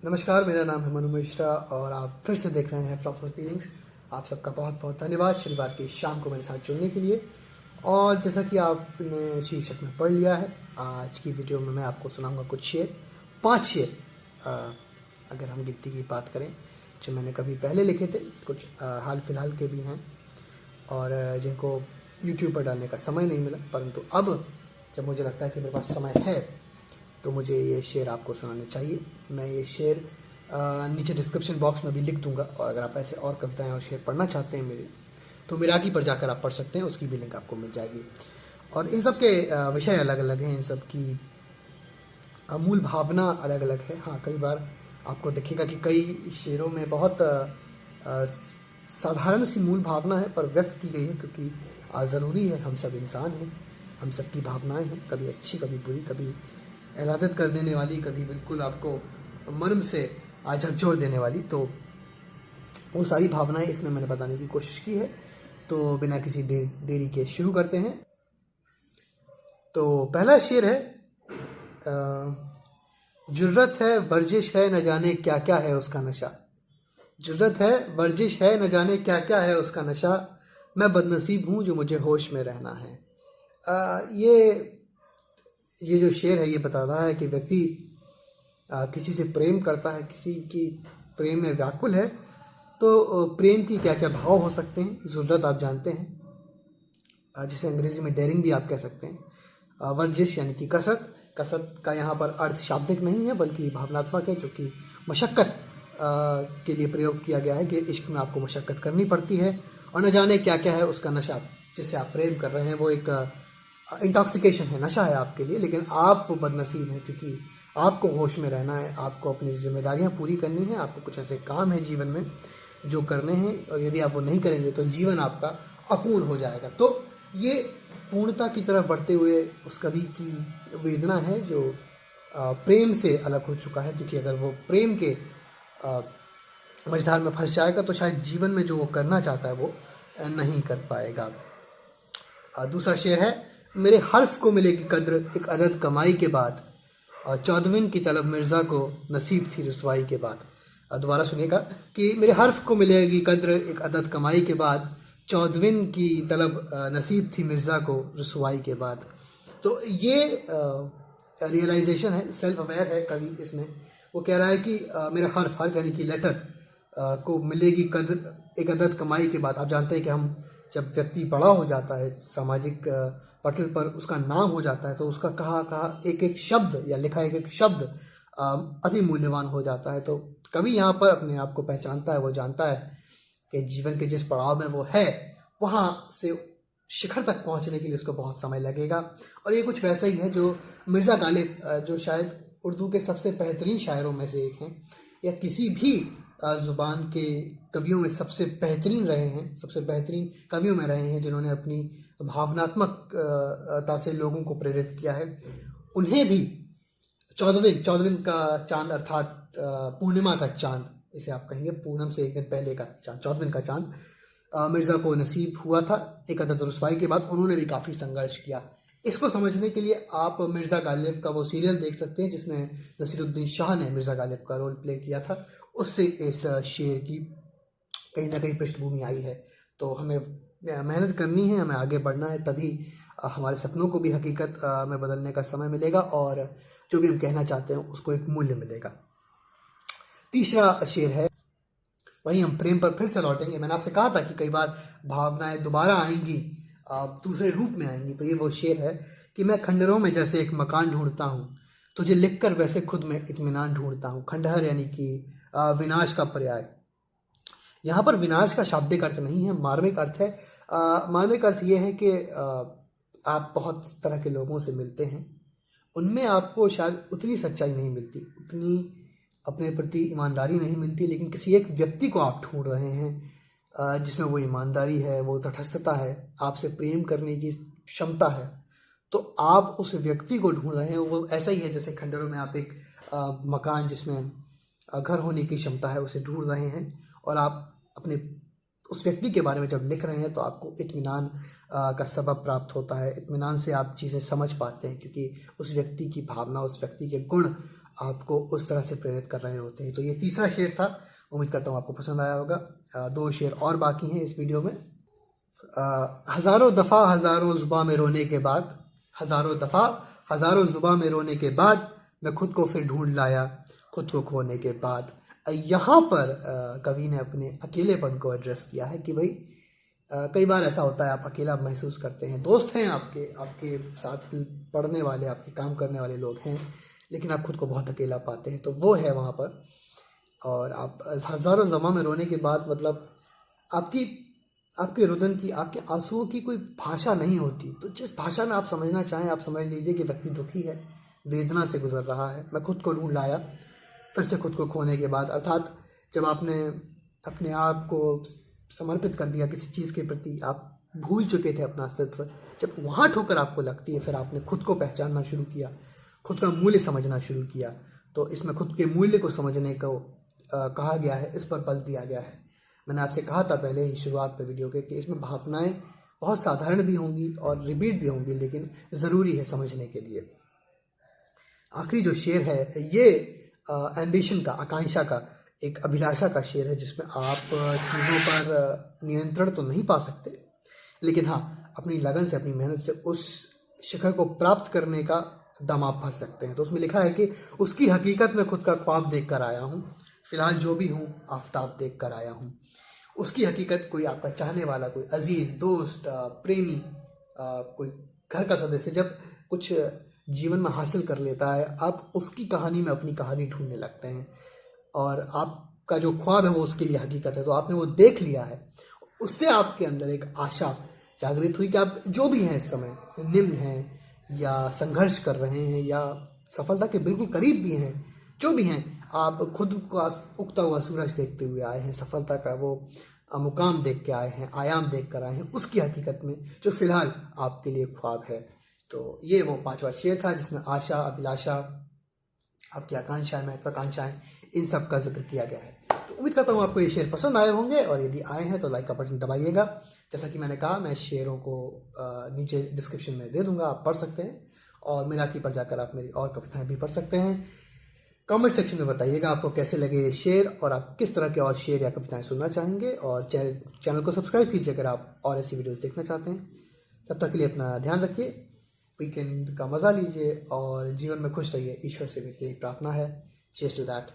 नमस्कार, मेरा नाम है मनु मिश्रा और आप फिर से देख रहे हैं फ्लॉपफुल फीलिंग्स। आप सबका बहुत बहुत धन्यवाद शनिवार की शाम को मेरे साथ जुड़ने के लिए। और जैसा कि आपने शीर्षक में पढ़ लिया है, आज की वीडियो में मैं आपको सुनाऊंगा कुछ शेर, 5 शेर। अगर हम गिनती की बात करें, जो मैंने कभी पहले लिखे थे, कुछ हाल फिलहाल के भी हैं और जिनको यूट्यूब पर डालने का समय नहीं मिला, परंतु अब जब मुझे लगता है कि मेरे पास समय है तो मुझे ये शेर आपको सुनाने चाहिए। मैं ये शेर नीचे डिस्क्रिप्शन बॉक्स में भी लिख दूंगा, और अगर आप ऐसे और कविताएं और शेर पढ़ना चाहते हैं मेरे, तो मिराकी पर जाकर आप पढ़ सकते हैं, उसकी भी लिंक आपको मिल जाएगी। और इन सब के विषय अलग अलग हैं, इन सब की मूल भावना अलग अलग है। हाँ, कई बार आपको दिखेगा कि कई शेरों में बहुत साधारण सी मूल भावना है पर व्यक्त की गई है, क्योंकि ज़रूरी है, हम सब इंसान हैं, हम सब की भावनाएं हैं, कभी अच्छी कभी बुरी, कभी एलादत कर देने वाली, कभी बिल्कुल आपको मर्म से झकझोर देने वाली। तो वो सारी भावनाएं इसमें मैंने बताने की कोशिश की है। तो बिना किसी देरी के शुरू करते हैं। तो पहला शेर है, जुर्रत है वर्जिश है न जाने क्या क्या है उसका नशा। जुर्रत है वर्जिश है न जाने क्या क्या है उसका नशा, मैं बदनसीब हूँ जो मुझे होश में रहना है। ये जो शेर है ये बता रहा है कि व्यक्ति किसी से प्रेम करता है, किसी की प्रेम में व्याकुल है, तो प्रेम की क्या क्या भाव हो सकते हैं। ज़रूरत आप जानते हैं, जिसे अंग्रेजी में डेयरिंग भी आप कह सकते हैं। वर्जिश यानी कि कसरत। कसरत का यहाँ पर अर्थ शाब्दिक नहीं है बल्कि भावनात्मक है, जो कि मशक्क़त के लिए प्रयोग किया गया है कि इश्क में आपको मशक्क़त करनी पड़ती है। और न जाने क्या क्या है उसका नशा, जिससे आप प्रेम कर रहे हैं वो एक इंटॉक्सिकेशन है, नशा है आपके लिए, लेकिन आप बदनसीब हैं क्योंकि आपको होश में रहना है, आपको अपनी जिम्मेदारियां पूरी करनी है, आपको कुछ ऐसे काम है जीवन में जो करने हैं, और यदि आप वो नहीं करेंगे तो जीवन आपका अपूर्ण हो जाएगा। तो ये पूर्णता की तरफ बढ़ते हुए उस कवि की वेदना है जो प्रेम से अलग हो चुका है, क्योंकि अगर वो प्रेम के मझधार में फंस जाएगा तो शायद जीवन में जो वो करना चाहता है वो नहीं कर पाएगा। दूसरा शेर है, मेरे हर्फ को मिलेगी कद्र एक अदद कमाई के बाद, और 14वीं की तलब मिर्ज़ा को नसीब थी रसवाई के बाद। दोबारा सुनिएगा कि मेरे हर्फ को मिलेगी कद्र एक अदद कमाई के बाद, 14वीं की तलब नसीब थी मिर्ज़ा को रसवाई के बाद। तो ये रियलाइजेशन है, सेल्फ अवेयर है कवि इसमें। वो कह रहा है कि मेरा हर्फ यानी कि लेटर को मिलेगी कद्र एक अदद कमाई के बाद। आप जानते हैं कि हम जब व्यक्ति बड़ा हो जाता है, सामाजिक पटल पर उसका नाम हो जाता है, तो उसका कहा एक एक शब्द या लिखा एक एक शब्द अति मूल्यवान हो जाता है। तो कवि यहाँ पर अपने आप को पहचानता है, वो जानता है कि जीवन के जिस पड़ाव में वो है वहाँ से शिखर तक पहुँचने के लिए उसको बहुत समय लगेगा। और ये कुछ वैसा ही है जो मिर्ज़ा गालिब, जो शायद उर्दू के सबसे बेहतरीन शायरों में से एक हैं, या किसी भी ज़ुबान के कवियों में सबसे बेहतरीन रहे हैं, सबसे बेहतरीन कवियों में रहे हैं, जिन्होंने अपनी भावनात्मकता से लोगों को प्रेरित किया है। उन्हें भी 14वीं का चांद, अर्थात पूर्णिमा का चांद, इसे आप कहेंगे पूनम से एक दिन पहले का चांद, 14वीं का चांद मिर्ज़ा को नसीब हुआ था एक अदद रुसवाई के बाद। उन्होंने भी काफ़ी संघर्ष किया। इसको समझने के लिए आप मिर्ज़ा गालिब का वो सीरियल देख सकते हैं जिसमें नसीरुद्दीन शाह ने मिर्ज़ा गालिब का रोल प्ले किया था। उससे इस शेर की कहीं ना कहीं पृष्ठभूमि आई है। तो हमें मेहनत करनी है, हमें आगे बढ़ना है, तभी हमारे सपनों को भी हकीकत में बदलने का समय मिलेगा और जो भी हम कहना चाहते हैं उसको एक मूल्य मिलेगा। तीसरा शेर है, वहीं हम प्रेम पर फिर से लौटेंगे। मैंने आपसे कहा था कि कई बार भावनाएं दोबारा आएंगी, दूसरे रूप में आएंगी। तो ये वो शेर है कि मैं खंडहरों में जैसे एक मकान ढूंढता हूँ, तुझे लिखकर वैसे खुद में इत्मीनान ढूंढता हूँ। खंडहर यानी कि विनाश का पर्याय। यहाँ पर विनाश का शाब्दिक अर्थ नहीं है, मार्मिक अर्थ है। मार्मिक अर्थ ये है कि आप बहुत तरह के लोगों से मिलते हैं, उनमें आपको शायद उतनी सच्चाई नहीं मिलती, उतनी अपने प्रति ईमानदारी नहीं मिलती, लेकिन किसी एक व्यक्ति को आप ढूंढ रहे हैं जिसमें वो ईमानदारी है, वो तटस्थता है, आपसे प्रेम करने की क्षमता है। तो आप उस व्यक्ति को ढूंढ रहे हैं। वो ऐसा ही है जैसे खंडहरों में आप एक मकान जिसमें घर होने की क्षमता है उसे ढूंढ रहे हैं, और आप अपने उस व्यक्ति के बारे में जब लिख रहे हैं तो आपको इत्मीनान का सबब प्राप्त होता है। इत्मीनान से आप चीज़ें समझ पाते हैं, क्योंकि उस व्यक्ति की भावना, उस व्यक्ति के गुण आपको उस तरह से प्रेरित कर रहे होते हैं। तो ये तीसरा शेर था, उम्मीद करता हूँ आपको पसंद आया होगा। 2 शेर और बाकी हैं इस वीडियो में। हज़ारों दफ़ा हज़ारों ज़ुबां में रोने के बाद, हज़ारों दफ़ा हज़ारों ज़ुबां में रोने के बाद मैं खुद को फिर ढूंढ लाया, खुद को खोने के बाद। यहाँ पर कवि ने अपने अकेलेपन को एड्रेस किया है कि भाई कई बार ऐसा होता है, आप अकेला महसूस करते हैं, दोस्त हैं आपके, आपके साथ पढ़ने वाले, आपके काम करने वाले लोग हैं, लेकिन आप खुद को बहुत अकेला पाते हैं। तो वो है वहाँ पर। और आप हज़ारों ज़ुबां में रोने के बाद मतलब आपकी, आपके रुदन की, आपके आंसुओं की कोई भाषा नहीं होती। तो जिस भाषा में आप समझना चाहें आप समझ लीजिए कि व्यक्ति दुखी है, वेदना से गुजर रहा है। मैं खुद को ढूंढ लाया, फिर से खुद को खोने के बाद, अर्थात जब आपने अपने आप को समर्पित कर दिया किसी चीज़ के प्रति, आप भूल चुके थे अपना अस्तित्व, जब वहाँ ठोकर आपको लगती है, फिर आपने खुद को पहचानना शुरू किया, खुद का मूल्य समझना शुरू किया। तो इसमें खुद के मूल्य को समझने को कहा गया है, इस पर बल दिया गया है। मैंने आपसे कहा था पहले ही शुरुआत पे वीडियो के कि इसमें भावनाएं बहुत साधारण भी होंगी और रिपीट भी होंगी, लेकिन ज़रूरी है समझने के लिए। आखिरी जो शेर है ये एम्बिशन का, आकांक्षा का, एक अभिलाषा का शेर है, जिसमें आप चीज़ों पर नियंत्रण तो नहीं पा सकते, लेकिन हाँ अपनी लगन से, अपनी मेहनत से उस शिखर को प्राप्त करने का दम आप भर सकते हैं। तो उसमें लिखा है कि उसकी हकीकत में खुद का ख्वाब देख कर आया हूँ, फिलहाल जो भी हूँ आफताब देख कर आया हूँ। उसकी हकीकत कोई आपका चाहने वाला, कोई अजीज, दोस्त, प्रेमी, कोई घर का सदस्य जब कुछ जीवन में हासिल कर लेता है, आप उसकी कहानी में अपनी कहानी ढूंढने लगते हैं, और आपका जो ख्वाब है वो उसके लिए हकीकत है। तो आपने वो देख लिया है, उससे आपके अंदर एक आशा जागृत हुई कि आप जो भी हैं इस समय, निम्न हैं या संघर्ष कर रहे हैं या सफलता के बिल्कुल करीब भी हैं, जो भी हैं, आप खुद को उगता हुआ सूरज देखते हुए आए हैं, सफलता का वो मुकाम देख के आए हैं, आयाम देख कर आए हैं, उसकी हकीकत में जो फिलहाल आपके लिए ख्वाब है। तो ये वो 5वां शेर था जिसमें आशा, अभिलाषा, आपकी आकांक्षाएं, महत्वाकांक्षाएं, इन सब का जिक्र किया गया है। तो उम्मीद करता हूँ आपको ये शेर पसंद आए होंगे, और यदि आए हैं तो लाइक का बटन दबाइएगा। जैसा कि मैंने कहा, मैं शेरों को नीचे डिस्क्रिप्शन में दे दूंगा, आप पढ़ सकते हैं, और मिराकी पर जाकर आप मेरी और कविताएं भी पढ़ सकते हैं। कमेंट सेक्शन में बताइएगा आपको कैसे लगे ये शेर, और आप किस तरह के और शेर या कविताएं सुनना चाहेंगे। और चैनल को सब्सक्राइब कीजिए अगर आप और ऐसी वीडियोस देखना चाहते हैं। तब तक के लिए अपना ध्यान रखिए, वीकेंड का मज़ा लीजिए और जीवन में खुश रहिए। ईश्वर से मेरी यही प्रार्थना है। Cheers to that.